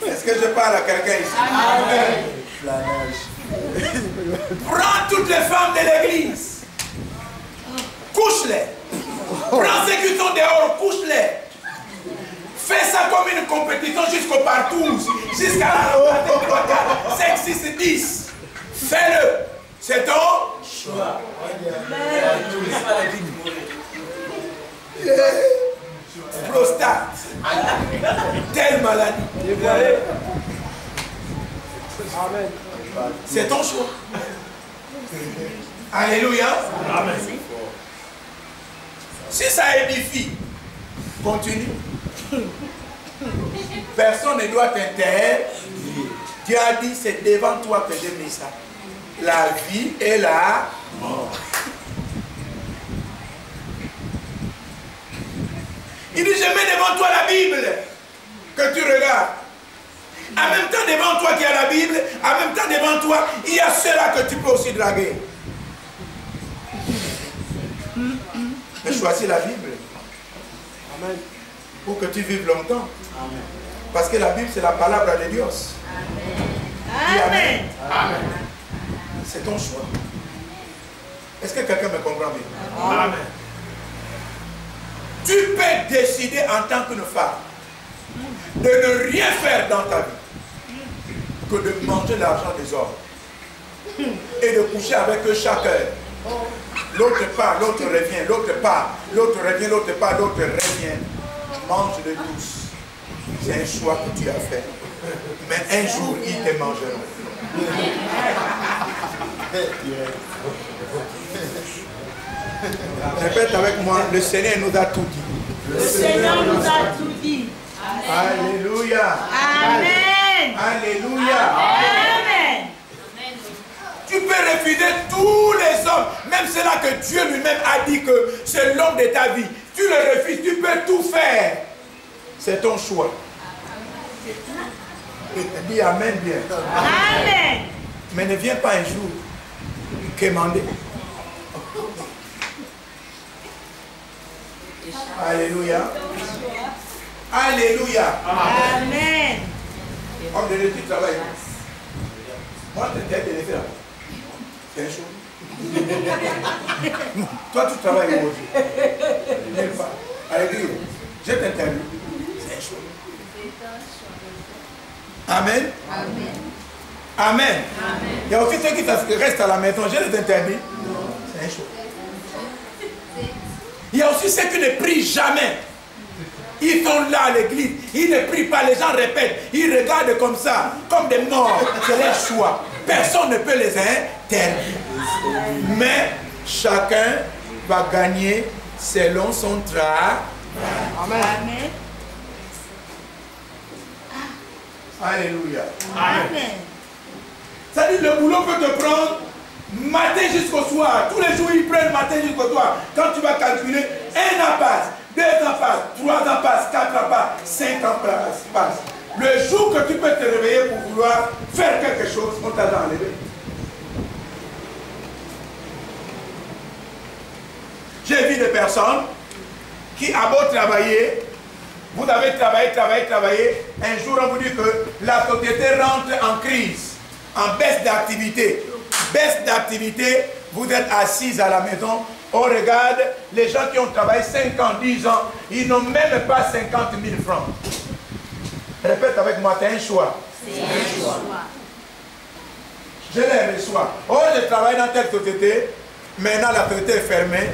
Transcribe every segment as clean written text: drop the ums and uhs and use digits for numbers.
Est-ce que je parle à quelqu'un ici? Amen. Prends toutes les femmes de l'église. Couche-les. Prends ceux qui sont dehors, couche-les. Fais ça comme une compétition jusqu'au partout. Jusqu'à la 5, 6, 10. Fais-le. C'est ton choix. Prostate. Telle maladie. C'est ton choix. Alléluia. Amen. Si ça édifie, continue. Personne ne doit t'interdire. Dieu a dit, c'est devant toi que j'ai mis ça. La vie et la mort. Il dit, je mets devant toi la Bible que tu regardes. En même temps, devant toi qui a la Bible, en même temps, devant toi, il y a ceux-là que tu peux aussi draguer. Mais choisis la Bible. Amen. Pour que tu vives longtemps. Amen. Parce que la Bible, c'est la parole de Dieu. Amen. Amen. Amen. C'est ton choix. Est-ce que quelqu'un me comprend bien? Amen. Tu peux décider en tant qu'une femme de ne rien faire dans ta vie que de manger l'argent des hommes et de coucher avec eux chaque heure. L'autre part, l'autre revient, l'autre part, l'autre revient, l'autre part, l'autre revient. Mange de tous. C'est un choix que tu as fait. Mais un jour, ils te mangeront. Répète avec moi, le Seigneur nous a tout dit. Le Seigneur nous a tout dit. Alléluia. Amen. Alléluia. Amen. Tu peux refuser tous les hommes, même ceux-là que Dieu lui-même a dit que c'est l'homme de ta vie. Tu le refuses, tu peux tout faire. C'est ton choix. Dis Amen bien. Amen. Mais ne viens pas un jour quémander. Alléluia. Alléluia. Amen. Homme de Dieu, tu travailles. Moi, je t'ai de faire. C'est un show. Toi, tu travailles aujourd'hui. Nulle part. À l'église, je t'interdis. C'est un show. Amen. Amen. Amen. Il y a aussi ceux qui restent à la maison. Je les interdis. C'est un show. Il y a aussi ceux qui ne prient jamais. Ils sont là à l'église, ils ne prient pas, les gens répètent, ils regardent comme ça, comme des morts. C'est leur choix. Personne ne peut les interdire. Mais chacun va gagner selon son travail. Amen. Alléluia. Amen. Ça dit, le boulot peut te prendre matin jusqu'au soir. Tous les jours, ils prennent matin jusqu'au soir. Quand tu vas calculer, 1 an passe, 2 ans passent, 3 ans passent, 4 ans passent, 5 ans passent. Le jour que tu peux te réveiller pour vouloir faire quelque chose, on t'a enlevé. J'ai vu des personnes qui, à beau travailler, vous avez travaillé, un jour on vous dit que la société rentre en crise, en baisse d'activité. Baisse d'activité, vous êtes assis à la maison, on regarde les gens qui ont travaillé 5 ans, 10 ans, ils n'ont même pas 50 000 francs. Répète avec moi, c'est un choix. C'est un choix. Je les reçois. Oh, je travaille dans telle société, maintenant la société est fermée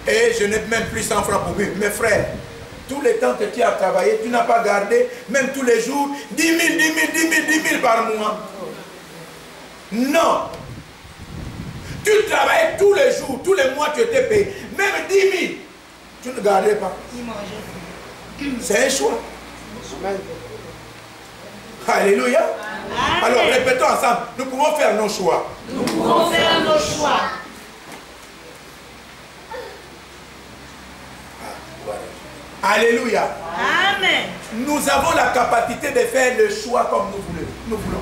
et je n'ai même plus 100 francs pour vivre. Mes frères, tout le temps que tu as travaillé, tu n'as pas gardé, même tous les jours, 10 000, 10 000, 10 000, 10 000 par mois. Non. Tu travaillais tous les jours, tous les mois tu étais payé. Même 10 000, tu ne gardais pas. C'est un choix. Amen. Alléluia. Amen. Alors répétons ensemble, nous pouvons faire nos choix. Nous pouvons faire nos choix. Alléluia. Amen. Nous avons la capacité de faire le choix comme nous voulons.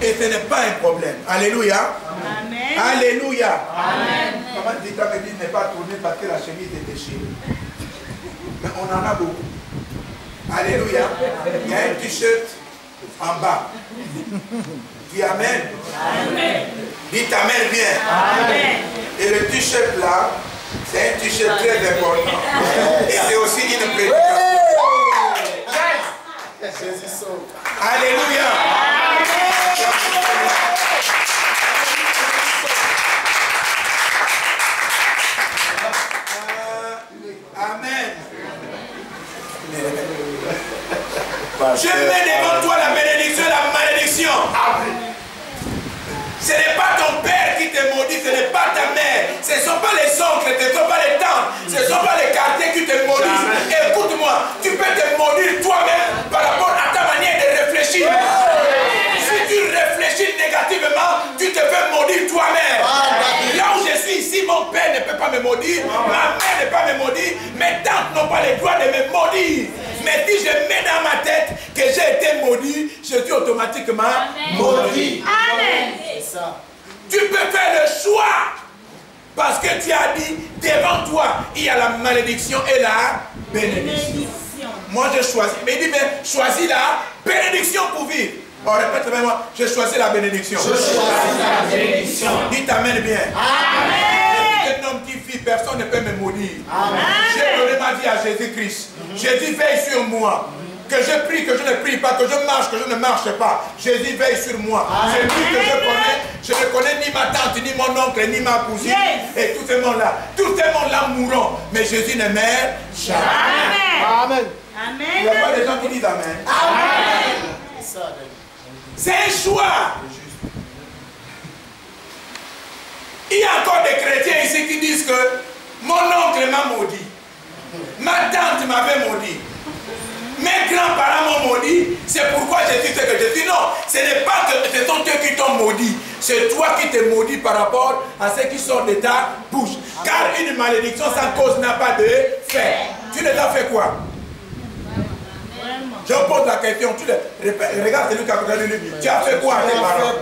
Et ce n'est pas un problème. Alléluia. Amen. Alléluia. Amen. Maman Dita me dit ne pas tourner parce que la chemise est déchirée. Mais on en a beaucoup. Alléluia. Il y a un t-shirt en bas. Dis Amen. Amen. Dis Amen bien. Amen. Et le t-shirt là, c'est un t-shirt très important. Et c'est aussi une prédication. Alléluia. Amen. Je mets devant toi la bénédiction et la malédiction. Ce n'est pas ton père qui te maudit, ce n'est pas ta mère, ce ne sont pas les oncles, ce ne sont pas les tantes, ce ne sont pas les quartiers qui te maudissent. Écoute-moi, tu peux te maudire toi-même par rapport à ta manière de réfléchir. Si tu réfléchis négativement, tu te fais maudire toi-même. Là où je suis ici, mon père ne peut pas me maudire, ma mère ne peut pas me maudire, mes tantes n'ont pas le droit de me maudire. Mais si je mets dans ma tête que j'ai été maudit, je suis automatiquement maudit. Amen. Tu peux faire le choix. Parce que tu as dit, devant toi, il y a la malédiction et la bénédiction. Moi, je choisis. Mais il dit, mais choisis la bénédiction pour vivre. Oh, répète avec moi, je choisis la bénédiction. Je choisis la bénédiction. Dis t'amène bien. Amen. Un homme qui vit, personne ne peut me maudire. J'ai donné ma vie à Jésus-Christ. Jésus veille sur moi. Que je prie, que je ne prie pas, que je marche, que je ne marche pas. Jésus veille sur moi. C'est lui que je ne connais ni ma tante, ni mon oncle, ni ma cousine. Et tout ce monde-là. Tout ce monde-là mourront. Mais Jésus ne meurt jamais. Amen. Amen. Il n'y a pas de gens qui disent Amen. Amen. C'est un choix. Il y a encore des chrétiens ici qui disent que mon oncle m'a maudit. Ma tante m'avait maudit. Mes grands-parents m'ont maudit. C'est pourquoi je dis ce que je dis. Non, ce n'est pas que ce sont eux qui t'ont maudit. C'est toi qui te maudis par rapport à ce qui sort de ta bouche. Car une malédiction sans cause n'a pas de fait. Tu les as fait quoi? Je pose la question, regarde celui qui a regardé lui. Tu as fait quoi à tes parents?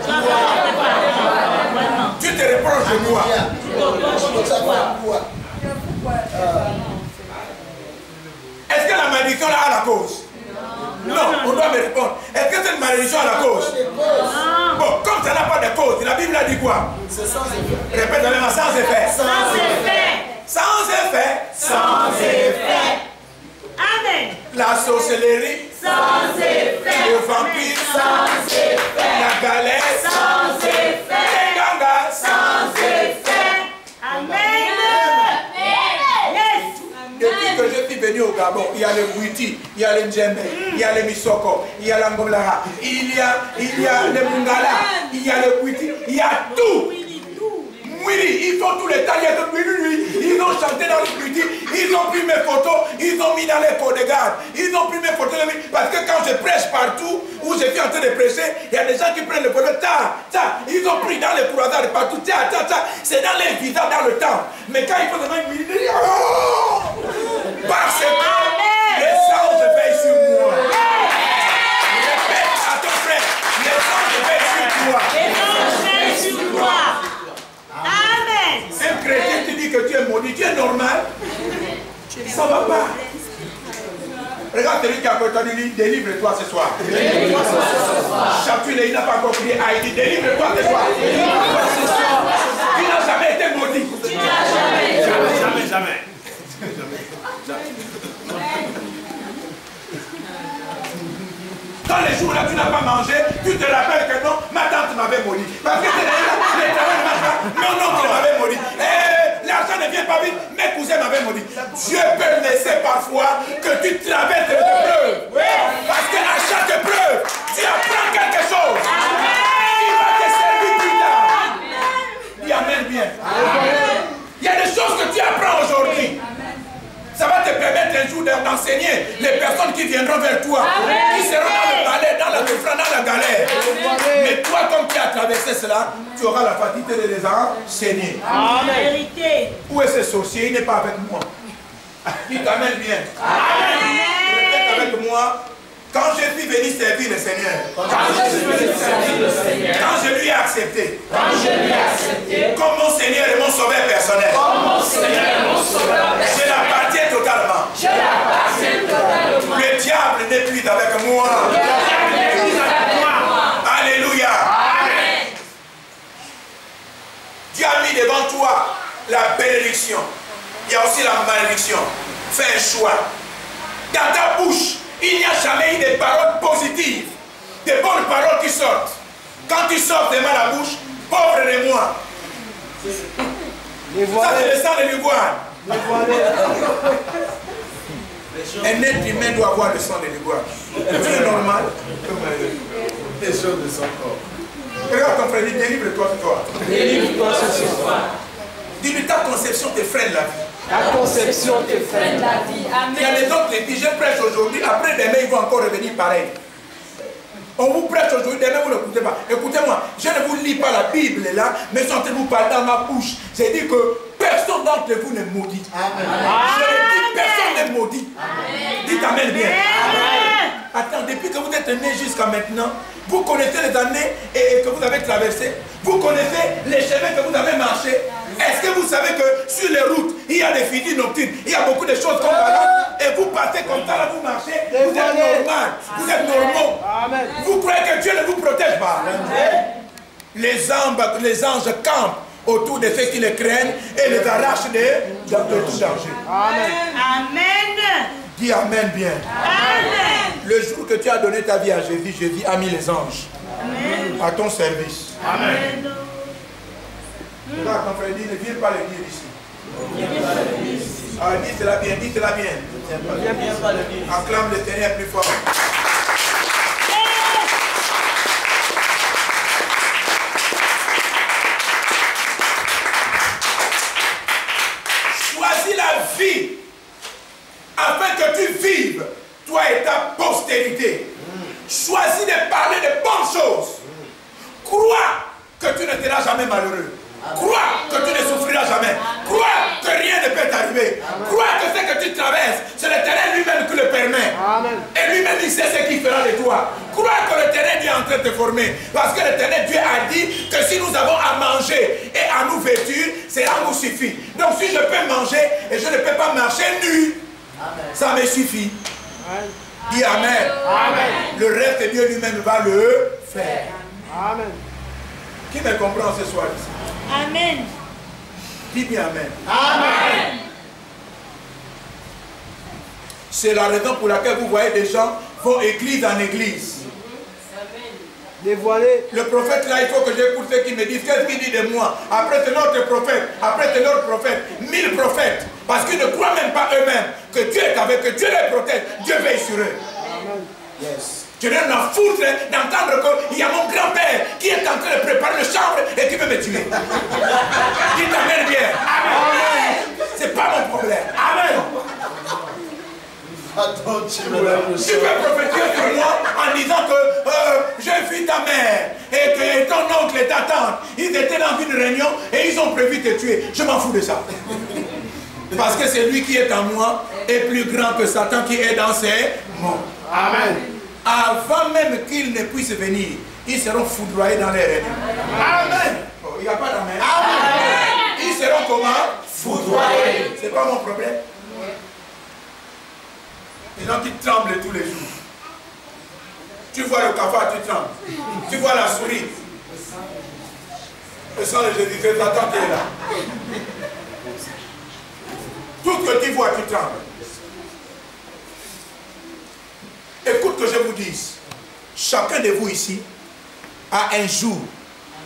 Tu te reproches de quoi? Est-ce que la malédiction a la cause? Non, on doit me répondre. Est-ce que cette malédiction a la cause? Bon, comme ça n'a pas de cause, la Bible a dit quoi? Répète avec moi, sans effet. Sans effet. Sans effet. Sans effet. Amen. La sorcellerie. Sans effet. Le vampire. Sans effet. La galère. Sans effet. Les gangas. Sans effet. Amen. Yes. Depuis que je suis venu au Gabon, il y a le Bouiti, il y a le Djembe, il y a le Misoko, il y a l'Angolaha, il y a le Mungala, il y a le Bouiti, il y a tout. Oui, ils font tous les tailleurs de minuit, ils ont chanté dans le Bouiti, ils ont pris mes photos, ils ont mis dans les pots de garde, ils ont pris mes photos, parce que quand je prêche partout, où je suis en train de prêcher, il y a des gens qui prennent le photo, ils ont pris dans les couloirs partout, c'est dans les visages, dans le temps. Mais quand ils font des mains, parce que les anges veillent sur moi. Répète à ton frère, les anges veillent sur toi. Les anges veillent sur toi. Amen. Un chrétien qui dit que tu es maudit, tu es normal. Ça ne va pas. Regarde celui qui a côté de lui, délivre-toi ce soir. Chapule, il n'a pas compris. Il dit délivre-toi ce soir. Tu n'as jamais été maudit. Jamais. Dans les jours là tu n'as pas mangé, tu te rappelles que non, ma tante m'avait maudit. Parce que c'est là, les travaux ne marchent pas, mon oncle m'avait maudit. L'argent ne vient pas vite, mes cousins m'avaient maudit. Dieu peut laisser parfois que tu traverses des épreuves. Parce qu'à chaque épreuve, tu apprends quelque chose. Il va te servir plus tard. Dis Amen bien. Il y a des choses que tu apprends aujourd'hui. Ça va te permettre un jour d'enseigner les personnes qui viendront vers toi, qui seront dans le palais, dans la souffrance, dans la galère. Mais toi, comme tu as traversé cela, tu auras la fatalité de les enseigner. Amen. Où est ce sorcier? Il n'est pas avec moi. Il t'amène bien. Répète avec moi. Quand je suis venu servir le Seigneur, quand je lui ai accepté, comme mon Seigneur et mon sauveur personnel, je l'appartiens totalement. Le diable n'est plus avec moi. Alléluia. Dieu a mis devant toi la bénédiction. Il y a aussi la malédiction. Fais un choix. Dans ta bouche, il n'y a jamais eu des paroles positives, des bonnes paroles qui sortent. Quand tu sors de la bouche, pauvre de moi. Ça, c'est le sang de l'iguane. Un être humain doit avoir le sang de l'iguane. C'est normal. Les choses de son corps. Regarde ton frère, délivre-toi ce soir. Délivre-toi ce soir. Dis-lui, ta conception te freine la vie. Ta conception te freine la vie. Il y a des autres qui disent, je prêche aujourd'hui, après demain, ils vont encore revenir pareil. On vous prêche aujourd'hui, demain vous n'écoutez pas. Écoutez-moi, je ne vous lis pas la Bible là, mais sentez-vous pas dans ma bouche. J'ai dit que personne d'entre vous n'est maudit. Amen. Je dis personne n'est maudit. Amen. Dites Amen bien. Amen. Attends, depuis que vous êtes né jusqu'à maintenant, vous connaissez les années que vous avez traversées. Vous connaissez les chemins que vous avez marchés. Est-ce que vous savez que sur les routes, il y a des fidis nocturnes, il y a beaucoup de choses comme ça, et vous partez comme ça, là, vous marchez, vous êtes normal, vous êtes normaux. Amen. Vous croyez que Dieu ne vous protège pas? Les anges campent autour de ceux qui les craignent et les arrachent de tout danger. Amen. Amen. Dis Amen bien. Amen. Le jour que tu as donné ta vie à Jésus, Jésus a mis les anges à ton service. Amen. Regarde ton frère, dis, ne viens pas le dire ici. Ah, dis cela bien, dis cela bien. Acclame le Seigneur plus fort. Choisis la vie afin que tu vives, toi et ta postérité. Choisis de parler de bonnes choses. Crois que tu ne seras jamais malheureux. Crois que tu ne souffriras jamais. Crois que rien ne peut t'arriver. Crois que ce que tu traverses, c'est l'Éternel lui-même qui le permet. Amen. Et lui-même, il sait ce qu'il fera de toi. Crois que l'Éternel Dieu est en train de te former. Parce que l'Éternel Dieu a dit que si nous avons à manger et à nous vêtir, cela nous suffit. Donc si je peux manger et je ne peux pas marcher nu, ça me suffit. Dis Amen. Amen. Le reste, Dieu lui-même va le faire. Amen. Qui me comprend ce soir ici? Amen. Dis bien Amen. Amen. C'est la raison pour laquelle vous voyez des gens vont église en église. Dévoiler. Le prophète là, il faut que j'écoute ceux qui me disent qu'est-ce qu'il dit de moi. Après c'est notre prophète, après c'est notre prophète, 1000 prophètes. Parce qu'ils ne croient même pas eux-mêmes que Dieu est avec eux, Dieu les protège, Dieu veille sur eux. Amen. Yes. Je n'ai rien à foutre d'entendre qu'il y a mon grand-père qui est en train de préparer le chambre et qui veut me tuer. Dis Amen bien. Amen. C'est pas mon problème. Amen. Attends, tu peux prophétiser sur moi en disant que j'ai vu ta mère et que ton oncle et ta tante, ils étaient dans une réunion et ils ont prévu de te tuer. Je m'en fous de ça. Parce que c'est lui qui est en moi est plus grand que Satan qui est dans ses mondes. Amen. Avant même qu'ils ne puissent venir, ils seront foudroyés dans les réunions. Amen. Oh, il n'y a pas d'amen. Amen. Ils seront comment? Foudroyés. C'est pas mon problème. Les gens qui tremblent tous les jours. Tu vois le cafard, tu trembles. Tu vois la souris. Le sang de Jésus-Christ, Satan qui est là. Tout ce que tu vois, tu trembles. Écoute que je vous dise, chacun de vous ici a un jour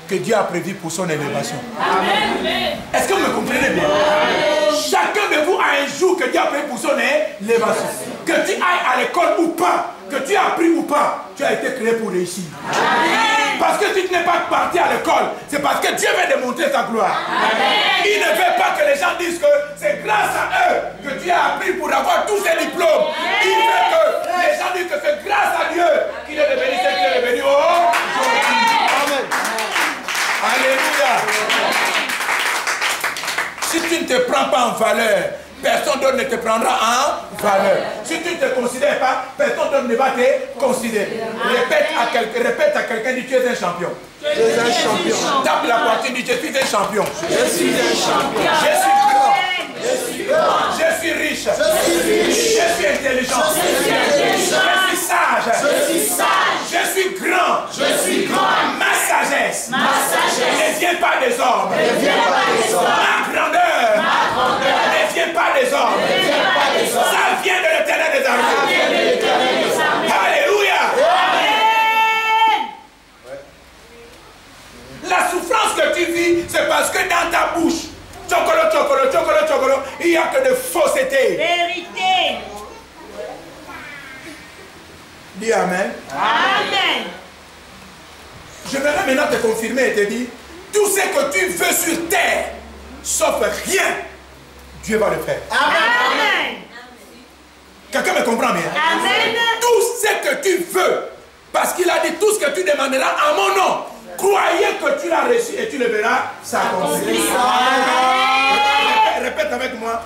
que Dieu a prévu pour son élévation. Amen. Est-ce que vous me comprenez bien? Amen. Chacun de vous a un jour que Dieu a prévu pour son élévation. Que tu ailles à l'école ou pas, que tu as appris ou pas, tu as été créé pour réussir. Amen. Parce que si tu n'es pas parti à l'école, c'est parce que Dieu veut démontrer sa gloire. Amen. Il ne veut pas que les gens disent que c'est grâce à eux que tu as appris pour avoir tous ces diplômes. Amen. Il veut que les gens disent que c'est grâce à Dieu qu'il est devenu ce qu'il est devenu aujourd'hui. Amen. Alléluia. Si tu ne te prends pas en valeur, personne d'autre ne te prendra en valeur. Si tu ne te considères pas, personne d'autre ne va te considérer. Répète à quelqu'un, dis tu es un champion. Tu es un champion. Tape la poitrine, dis je suis un champion. Je suis un champion. Je suis grand. Je suis riche. Je suis intelligent. Je suis sage. Je suis sage. Je suis grand. Je suis grand. Ma sagesse. Ma sagesse. Ne vient pas des hommes. Ne vient pas des hommes. Ma grandeur. Ma grandeur. Ne vient pas des hommes. Ne vient pas des hommes. Ça vient de l'Éternel des armées. Ça vient de l'Éternel des armées. Alléluia. Amen. La souffrance que tu vis, c'est parce que dans ta bouche, chocolo, chocolo, chocolo, chocolo, il n'y a que de fausseté. Vérité. Dis Amen. Amen. Je vais maintenant te confirmer et te dire, tout ce que tu veux sur terre, sauf rien, Dieu va le faire. Amen. Quelqu'un me comprend bien? Amen. Tout ce que tu veux, parce qu'il a dit tout ce que tu demanderas en mon nom, croyez que tu l'as reçu et tu le verras s'accomplir. Répète avec moi,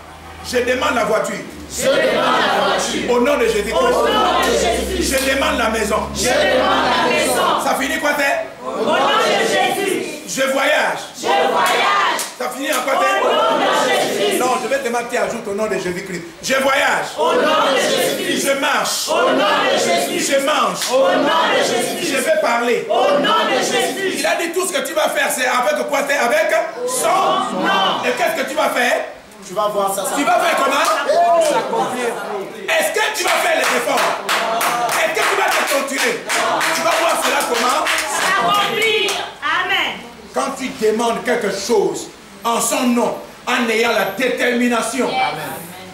je demande la voiture. Je demande la voiture. Au nom de Jésus-Christ. Au nom de Jésus. Je demande la maison. Je demande la maison. Ça finit quoi t'es? Au nom de Jésus. Je voyage. Je voyage. Ça finit en quoi Au t'es? nom de Jésus. Non, je vais te demander, ajoute au nom de Jésus-Christ. Je voyage. Au nom de Jésus. Je marche. Au nom de Jésus. Je mange. Au nom de Jésus. Je vais parler. Au nom de Jésus. Il a dit tout ce que tu vas faire, c'est avec quoi t'es? Avec son nom. Et qu'est-ce que tu vas faire? Tu vas voir ça. Tu vas faire comment? S'accomplir. Est-ce que tu vas faire les efforts? Est-ce que tu vas te torturer? Tu vas voir cela comment? S'accomplir. Amen. Quand tu demandes quelque chose en son nom, en ayant la détermination,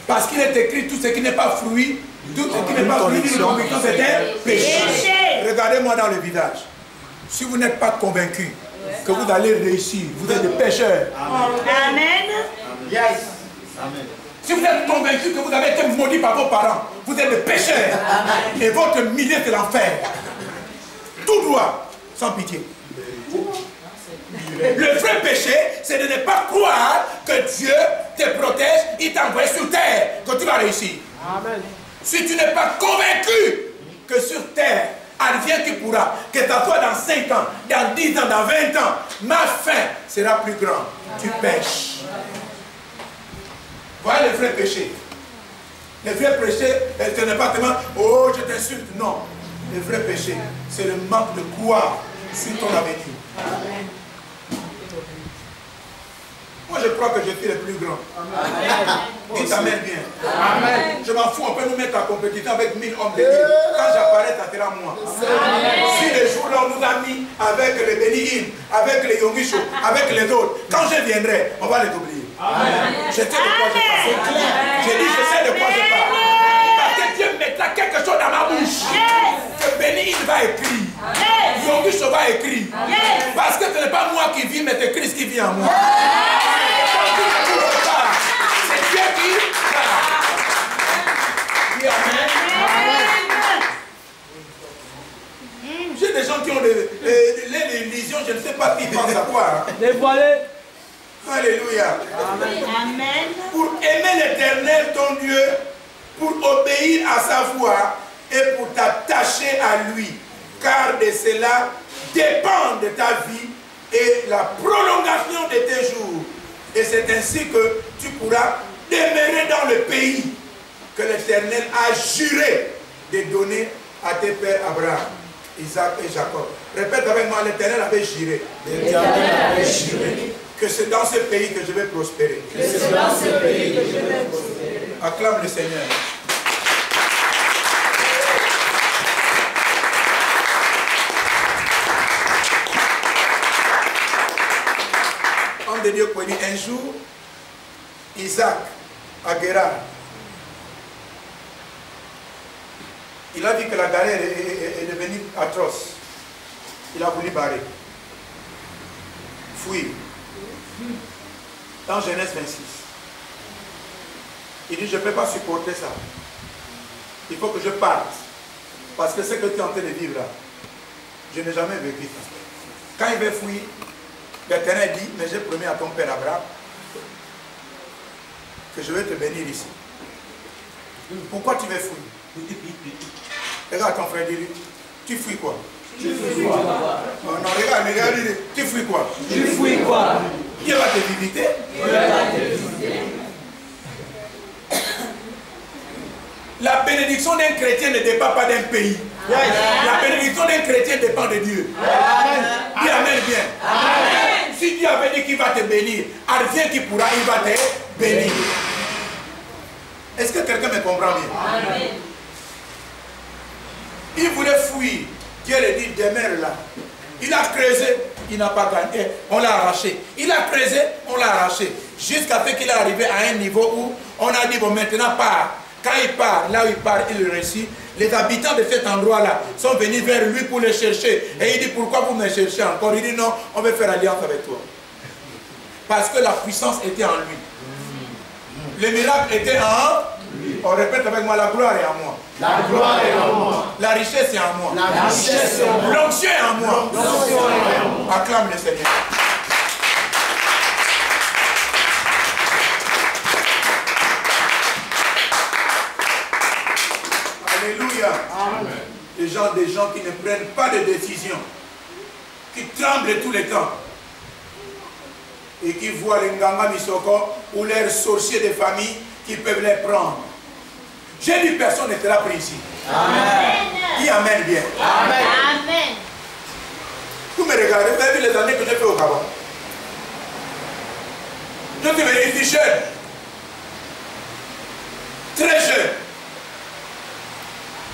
parce qu'il est écrit tout ce qui n'est pas fruit, tout ce qui n'est pas fruit d'une conviction, c'est un péché. Péché. Regardez-moi dans le visage. Si vous n'êtes pas convaincu que vous allez réussir, vous êtes des pécheurs. Amen. Yes. Amen. Si vous êtes convaincu que vous avez été maudit par vos parents, vous êtes des pécheurs. Et votre milieu c'est l'enfer. Tout droit, sans pitié. Le vrai péché, c'est de ne pas croire que Dieu te protège, il t'a envoyé sur terre, que tu vas réussir. Amen. Si tu n'es pas convaincu que sur terre, advienne qui pourra, que ça soit dans 5 ans, dans 10 ans, dans 20 ans, ma fin sera plus grande. Tu pêches. Voilà le vrai péché. Le vrai péché, ce n'est pas tellement, oh je t'insulte. Non. Le vrai péché, c'est le manque de croire sur ton avenir. Moi je crois que je suis le plus grand. Il t'amène bien. Amen. Je m'en fous, on peut nous mettre en compétition avec 1000 hommes de Dieu. Quand j'apparais, ça sera moi. Si les jours-là on nous a mis avec les Béni-Him, avec les Yongisho, avec les autres, quand je viendrai, on va les oublier. Je sais de quoi je parle. J'ai dit, je sais de quoi je parle. Parce que Dieu mettra quelque chose dans ma bouche. Que Béni-Him va écrire. Yongisho va écrire. Parce que ce n'est pas moi qui vis, mais c'est Christ qui vit en moi. C'est Dieu qui parle. Dis Amen. J'ai des gens qui ont les visions, je ne sais pas qui pensent à quoi. Dévoilé. Alléluia. Amen. Pour aimer l'Éternel, ton Dieu, pour obéir à sa voix et pour t'attacher à lui. Car de cela dépend de ta vie et la prolongation de tes jours. Et c'est ainsi que tu pourras demeurer dans le pays que l'Éternel a juré de donner à tes pères Abraham, Isaac et Jacob. Répète avec moi, l'Éternel avait juré. L'Éternel avait juré. Que c'est dans ce pays que je vais prospérer. Que c'est dans ce pays que je vais prospérer. Acclame le Seigneur. Homme de Dieu dit un jour, Isaac à Guérard, il a vu que la galère est devenue atroce. Il a voulu barrer. Fuir. Dans Genèse 26. Il dit, je ne peux pas supporter ça. Il faut que je parte. Parce que ce que tu es en train de vivre là, je n'ai jamais vécu ça. Quand il veut fuir, l'Éternel dit, mais j'ai promis à ton père Abraham que je vais te bénir ici. Pourquoi tu veux fuir? Regarde ton frère, dis-lui, tu fuis quoi? Tu fuis quoi? Non, regarde, dis-lui, tu fuis quoi? Tu fuis quoi? Dieu va te visiter. Dieu va te visiter. La bénédiction d'un chrétien ne dépend pas d'un pays. La bénédiction d'un chrétien dépend de Dieu. Dis amen bien. Amen. Si Dieu avait dit qu'il va te bénir, rien qui pourra, il va te bénir. Est-ce que quelqu'un me comprend bien? Amen. Il voulait fuir. Dieu lui dit, demeure là. Il a creusé, il n'a pas gagné, on l'a arraché. Il a creusé, on l'a arraché. Jusqu'à ce qu'il est arrivé à un niveau où on a dit, bon maintenant part. Quand il part, là où il part, il réussit. Les habitants de cet endroit-là sont venus vers lui pour le chercher. Et il dit, pourquoi vous me cherchez encore? Il dit, non, on veut faire alliance avec toi. Parce que la puissance était en lui. Le miracle était en lui. On répète avec moi, la gloire est en moi. La gloire est en moi. La richesse est en moi. La richesse est en moi. L'onction est en moi. L'onction est en moi. Acclame le Seigneur. Alléluia. Amen. Des gens qui ne prennent pas de décision, qui tremblent tous les temps et qui voient les Nganga Misoko ou leurs sorciers de famille qui peuvent les prendre. J'ai dit personne n'était là pris ici. Amen. Dis amen bien. Amen. Amen. Vous me regardez, vous avez vu les années que j'ai fait au Gabon. Je suis venu ici jeune. Très jeune.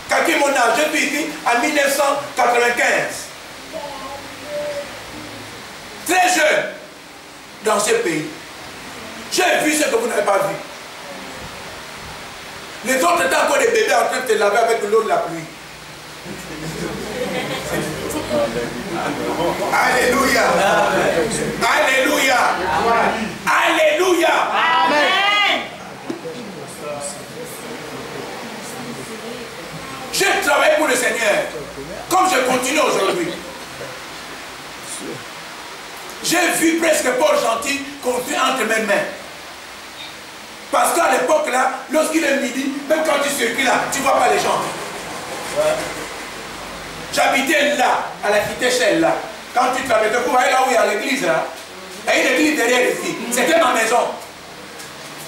Kaki mon âge, je suis ici en 1995. Très jeune dans ce pays. J'ai vu ce que vous n'avez pas vu. Les autres étaient encore des bébés en train de se laver avec l'eau de la pluie. Alléluia. Alléluia. Alléluia. Amen. J'ai travaillé pour le Seigneur, comme je continue aujourd'hui. J'ai vu presque Paul Gentil construit entre mes mains. Parce qu'à l'époque là, lorsqu'il est midi, même quand tu circules là, tu ne vois pas les gens. J'habitais là, à la cité Shell là. Quand tu traversais, vous voyez là où il y a l'église là. Il y a une église derrière ici. C'était ma maison.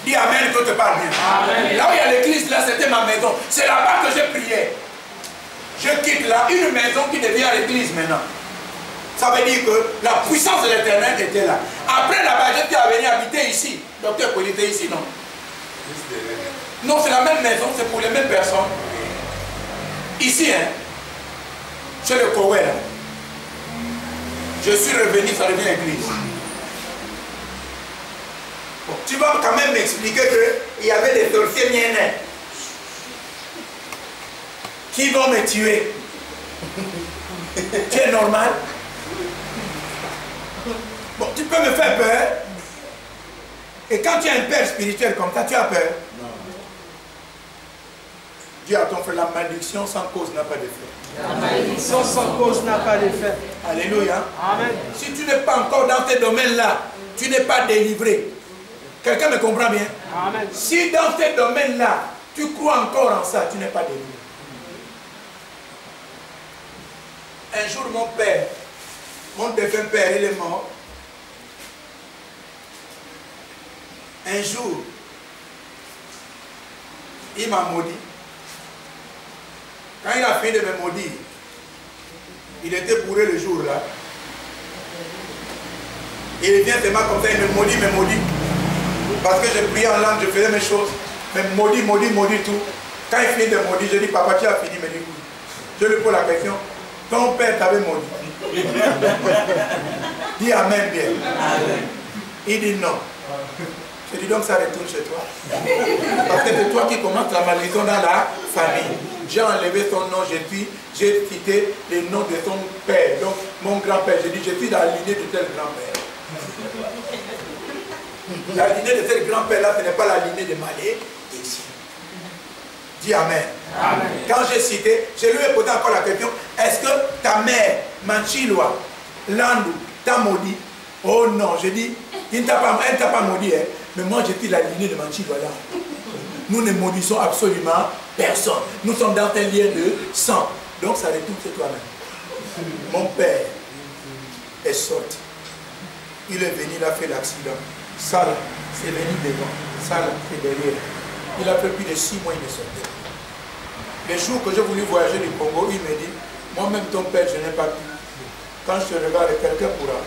Dis amen que te parle bien. Amen. Là où il y a l'église là, c'était ma maison. C'est là-bas que je priais. Je quitte là une maison qui devient l'église maintenant. Ça veut dire que la puissance de l'éternel était là. Après là-bas, j'étais à venir habiter ici. Docteur Paul était ici, non? Non, c'est la même maison, c'est pour les mêmes personnes. Ici, hein, chez le Kowe, là. Je suis revenu, ça devient l'église. Bon, tu vas quand même m'expliquer qu'il y avait des sorciers miennes qui vont me tuer. Tu es normal? Bon, tu peux me faire peur. Et quand tu as un père spirituel comme ça, tu as peur. Non. Dis à ton frère, la malédiction sans cause n'a pas d'effet. La malédiction sans cause n'a pas d'effet. Alléluia. Amen. Si tu n'es pas encore dans ces domaines-là, tu n'es pas délivré. Quelqu'un me comprend bien? Amen. Si dans ces domaines-là, tu crois encore en ça, tu n'es pas délivré. Un jour, mon père, mon défunt père, il est mort. Un jour, il m'a maudit. Quand il a fini de me maudire, il était bourré le jour là. Il vient seulement comme ça, il me maudit. Parce que je priais en langue, je faisais mes choses. Mais maudit tout. Quand il finit de maudire, je dis, papa, tu as fini, mais dis, je lui pose la question. Ton père t'avait maudit. Dis amen bien. Amen. Il dit non. Je dis donc ça retourne chez toi. Parce que c'est toi qui commences la malédiction dans la famille. J'ai enlevé son nom, j'ai cité le nom de son père. Donc mon grand-père, j'ai dit je suis dans la lignée de tel grand-père. La lignée de tel grand-père là, ce n'est pas la lignée de malédiction. Dis amen. Amen. Quand j'ai cité, je lui ai posé encore la question, est-ce que ta mère, Manchilwa, Landou, t'a maudit? Oh non, je dis, elle ne t'a pas maudit, hein. Mais moi j'étais la lignée de Manchilwa là. Nous ne maudissons absolument personne. Nous sommes dans un lien de sang. Donc ça retourne chez toi-même. Mon père est sorti. Il est venu, il a fait l'accident. Ça là, c'est venu devant. Ça là, c'est derrière. Il a fait plus de 6 mois, il est sorti. Les jours que j'ai voulu voyager du Congo, il me dit, moi-même ton père, je n'ai pas pu. Quand je te regarde, quelqu'un pourra.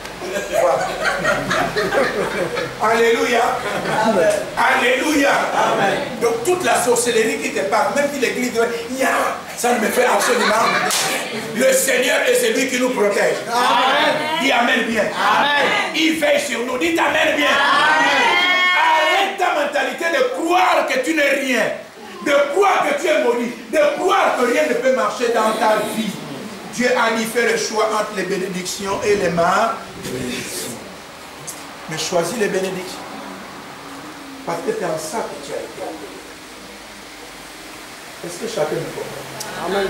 Alléluia. Amen. Alléluia. Amen. Donc toute la sorcellerie qui te parle, même si l'église dit, ça ne me fait absolument. Le Seigneur est celui qui nous protège. Amen. Dis Amen bien. Amen. Il veille sur nous. Dis Amen bien. Amen. Arrête ta mentalité de croire que tu n'es rien. De croire que tu es maudit. De croire que rien ne peut marcher dans ta vie. Dieu a dit fait le choix entre les bénédictions et les malédictions. Mais choisis les bénédictions. Parce que c'est en ça que tu as été appelé. Est-ce que chacun me comprend?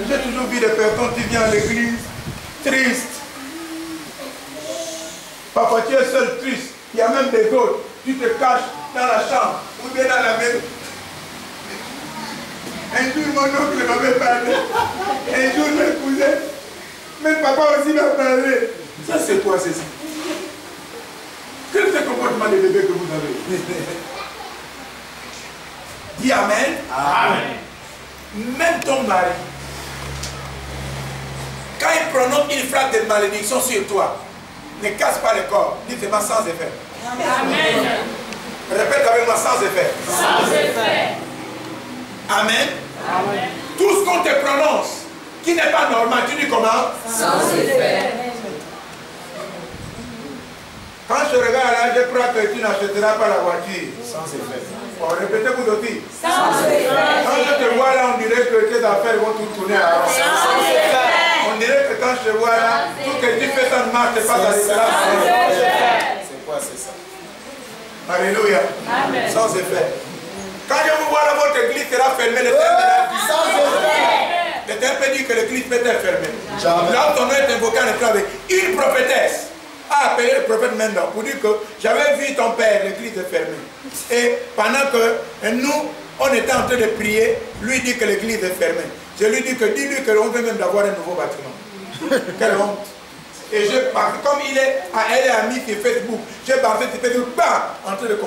J'ai toujours vu des personnes qui viennent à l'église tristes. Parfois tu es seul triste. Il y a même des autres. Tu te caches dans la chambre ou bien dans la maison. Un jour mon oncle m'avait parlé. Un jour mes cousins. Même papa aussi m'a parlé. Ça c'est quoi ceci? Quel est ce comportement de bébé que vous avez? Dis Amen. Amen. Même ton mari, quand il prononce une phrase de malédiction sur toi, ne casse pas le corps. Dis seulement sans effet. Amen. Répète avec moi sans effet. Sans effet. Amen. Amen. Tout ce qu'on te prononce qui n'est pas normal, tu dis comment? Sans effet. Quand je regarde là, je crois que tu n'achèteras pas la voiture. Sans effet. Bon, répétez vous aussi. Sans effet. Quand je te vois là, on dirait que tes affaires vont tout tourner à l'heure. Sans effet. On dirait que quand je te vois là, tout ce que tu fais, ça ne marche pas dans les classes. C'est quoi, c'est ça? Alléluia. Amen. Sans effet. Quand je vous vois là, votre église sera fermée, le Seigneur dit sans effet. Le Seigneur dit que l'église peut être fermée. Là où ton nom est invoqué en éclat avec une prophétesse a appelé le prophète Mendon pour dire que j'avais vu ton père, l'église est fermée. Et pendant que nous, on était en train de prier, lui dit que l'église est fermée. Je lui dis que dis-lui qu'on veut même d'avoir un nouveau bâtiment. Quelle honte. Et je parle, comme elle est amie sur Facebook, j'ai parlé sur Facebook, en train de